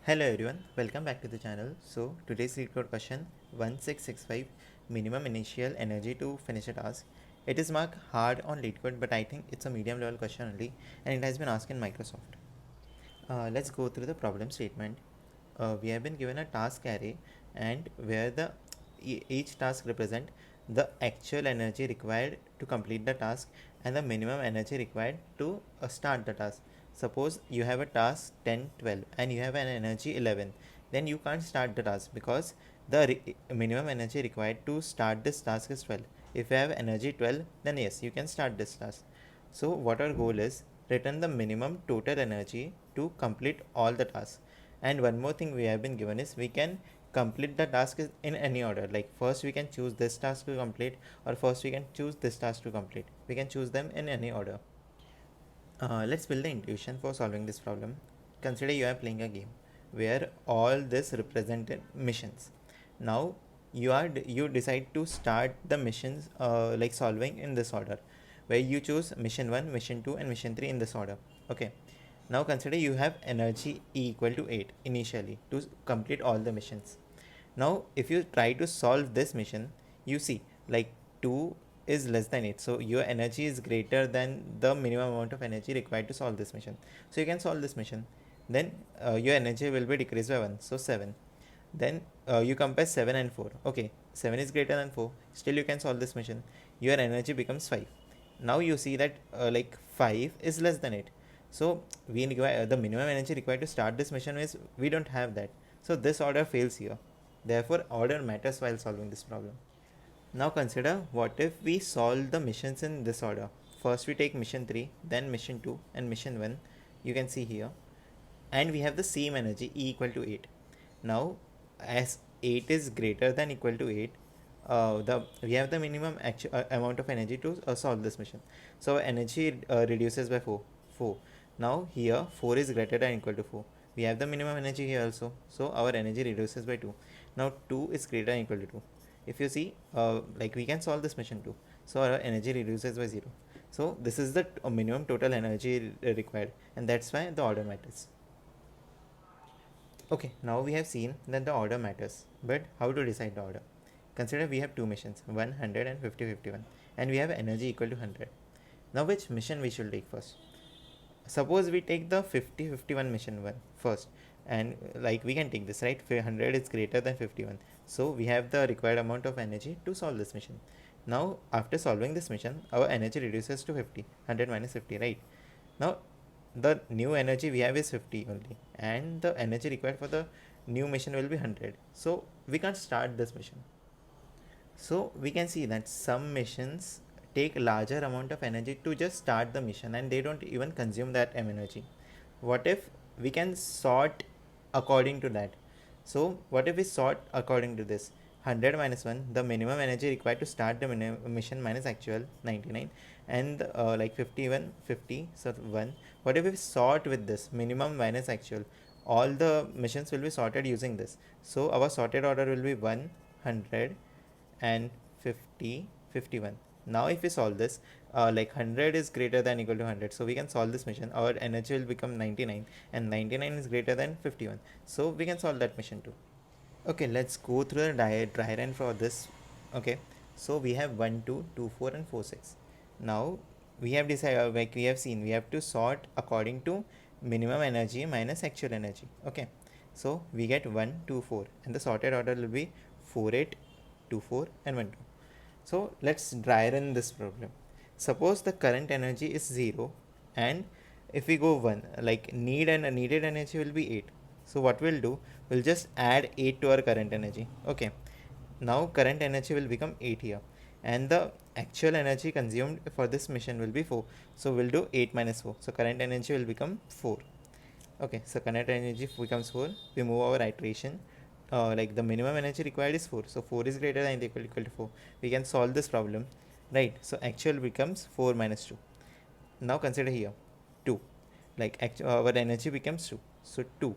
Hello everyone, welcome back to the channel. So today's LeetCode question 1665, minimum initial energy to finish a task. It is marked hard on LeetCode, but I think it's a medium level question only, and it has been asked in Microsoft. Let's go through the problem statement. We have been given a task array, and where each task represent the actual energy required to complete the task and the minimum energy required to start the task. Suppose you have a task 10, 12 and you have an energy 11, then you can't start the task because the minimum energy required to start this task is 12. If you have energy 12, then yes, you can start this task. So what our goal is, return the minimum total energy to complete all the tasks. And one more thing we have been given is we can complete the task in any order. Like first we can choose this task to complete, or first we can choose this task to complete. We can choose them in any order. Let's build the intuition for solving this problem. Consider you are playing a game where all this represented missions. Now you decide to start the missions like solving in this order, where you choose mission 1, mission 2 and mission 3 in this order. Okay, now consider you have energy E equal to 8 initially to complete all the missions. Now if you try to solve this mission, you see like 2 is less than 8, so your energy is greater than the minimum amount of energy required to solve this mission, so you can solve this mission. Then your energy will be decreased by 1, so 7. Then you compare 7 and 4. Okay, 7 is greater than 4, still you can solve this mission. Your energy becomes 5. Now you see that like 5 is less than 8, so we require the minimum energy required to start this mission is we don't have that, so this order fails here. Therefore order matters while solving this problem. Now consider what if we solve the missions in this order. First we take mission 3, then mission 2 and mission 1, you can see here, and we have the same energy E equal to 8. Now as 8 is greater than equal to 8, we have the minimum amount of energy to solve this mission, so energy reduces by 4. Now here 4 is greater than equal to 4, we have the minimum energy here also, so our energy reduces by 2. Now 2 is greater than equal to 2. If you see like we can solve this mission too, so our energy reduces by 0. So this is the minimum total energy required, and that's why the order matters. Okay, now we have seen that the order matters, but how to decide the order? Consider we have two missions, 100 and 50, 51, and we have energy equal to 100. Now which mission we should take first? Suppose we take the 50, 51 mission one first, and like we can take this, right? 100 is greater than 51, so we have the required amount of energy to solve this mission. Now after solving this mission, our energy reduces to 50, 100 minus 50, right? Now the new energy we have is 50 only, and the energy required for the new mission will be 100, so we can't start this mission. So we can see that some missions take larger amount of energy to just start the mission, and they don't even consume that energy. What if we can sort according to that? So what if we sort according to this? 100 minus 1, the minimum energy required to start the mission minus actual 99, and like 51, 50, so 1. What if we sort with this minimum minus actual? All the missions will be sorted using this, so our sorted order will be 100 and 50, 51. Now if we solve this, like 100 is greater than equal to 100, so we can solve this mission. Our energy will become 99, and 99 is greater than 51, so we can solve that mission too. Okay, let's go through the dry run for this. Okay, so we have 1, 2, 2, 4 and 4, 6. Now we have decided, like we have seen, we have to sort according to minimum energy minus actual energy. Okay, so we get 1, 2, 4, and the sorted order will be 4, 8, 2, 4 and 1, 2. So let's dry run this problem. Suppose the current energy is 0, and if we go 1, like needed energy will be 8. So what we'll do, we'll just add 8 to our current energy. Okay, now current energy will become 8 here, and the actual energy consumed for this mission will be 4, so we'll do 8 minus 4, so current energy will become 4. Okay, so current energy becomes 4. We move our iteration, like the minimum energy required is 4, so 4 is greater than equal to 4. We can solve this problem, right? So actual becomes 4 minus 2. Now consider here 2, like our energy becomes 2, so 2.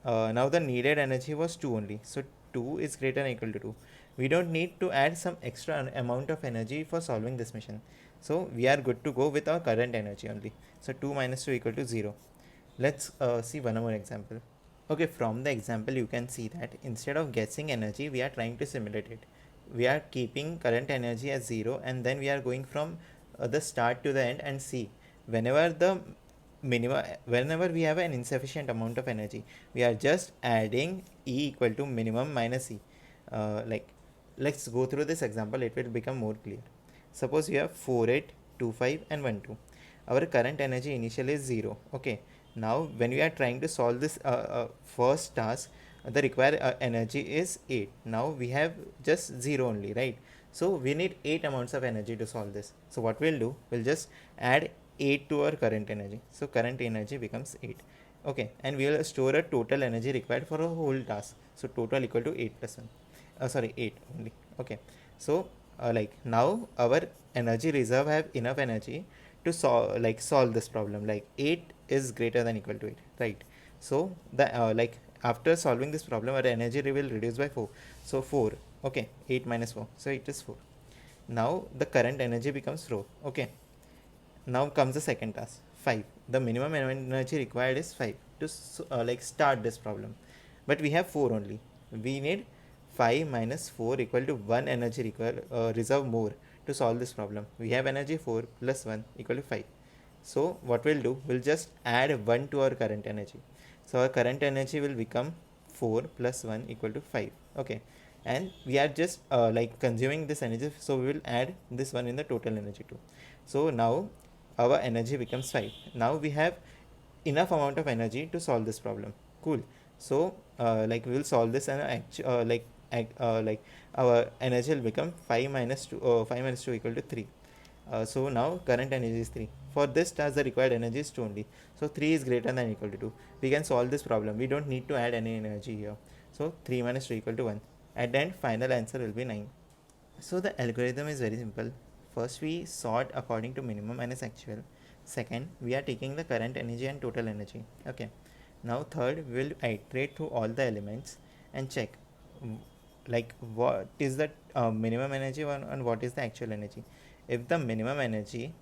Now the needed energy was 2 only, so 2 is greater than equal to 2. We don't need to add some extra amount of energy for solving this mission, so we are good to go with our current energy only. So 2 minus 2 equal to 0. Let's see one more example. Okay, from the example you can see that instead of guessing energy, we are trying to simulate it. We are keeping current energy as 0, and then we are going from the start to the end and see whenever the whenever we have an insufficient amount of energy, we are just adding E equal to minimum minus E. Like, let's go through this example, it will become more clear. Suppose you have 4, 8, 2, 5 and 1, 2. Our current energy initially is 0. Okay, now when we are trying to solve this first task, the required energy is 8. Now we have just 0 only, right? So we need 8 amounts of energy to solve this. So what we'll do, we'll just add 8 to our current energy. So current energy becomes 8. Okay, and we will store a total energy required for a whole task. So total equal to 8 plus 1. Sorry, 8 only. Okay, so like now our energy reserve have enough energy to solve this problem. Like 8 is greater than equal to 8, right? So the after solving this problem, our energy will reduce by 4. So 4, okay, 8 minus 4, so it is 4. Now the current energy becomes 4. Okay, now comes the second task, 5. The minimum energy required is 5 to start this problem, but we have 4 only. We need 5 minus 4 equal to 1 energy reserve more to solve this problem. We have energy 4 plus 1 equal to 5. So what we'll do, we'll just add 1 to our current energy. So our current energy will become 4 plus 1 equal to 5. Okay, and we are just consuming this energy, so we will add this one in the total energy too. So now our energy becomes 5. Now we have enough amount of energy to solve this problem. Cool. So we will solve this, and our energy will become 5 minus 2 equal to 3. So now current energy is 3. For this task the required energy is 2 only. So 3 is greater than equal to 2. We can solve this problem. We don't need to add any energy here. So 3 minus 2 equal to 1. At the end, final answer will be 9. So the algorithm is very simple. First, we sort according to minimum minus actual. Second, we are taking the current energy and total energy. Okay. Now third, we will iterate through all the elements and check like what is the minimum energy and what is the actual energy. If the minimum energy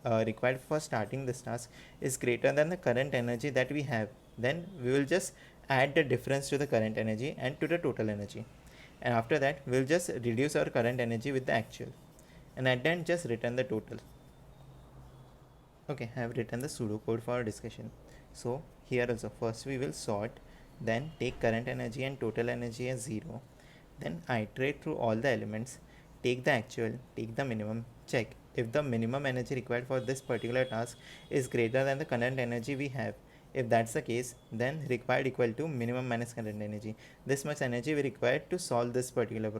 required for starting this task is greater than the current energy that we have, then we will just add the difference to the current energy and to the total energy, and after that we'll just reduce our current energy with the actual, and at the end just return the total. Okay, I have written the pseudocode for our discussion. So here also, first we will sort, then take current energy and total energy as 0, then iterate through all the elements, take the actual, take the minimum, check if the minimum energy required for this particular task is greater than the current energy we have. If that's the case, then required equal to minimum minus current energy. This much energy we required to solve this particular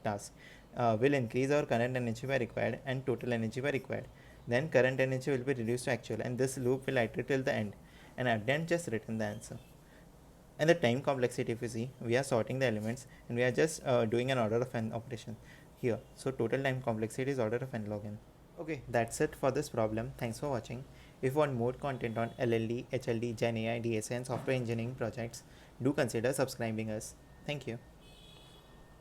task. Will increase our current energy by required and total energy by required. Then current energy will be reduced to actual, and this loop will iterate till the end, and at the end just return the answer. And the time complexity, if you see, we are sorting the elements and we are just doing an order of n operation here. So total time complexity is order of n log n. Okay, that's it for this problem. Thanks for watching. If you want more content on LLD, HLD, Gen AI, DSA and software engineering projects, do consider subscribing us. Thank you.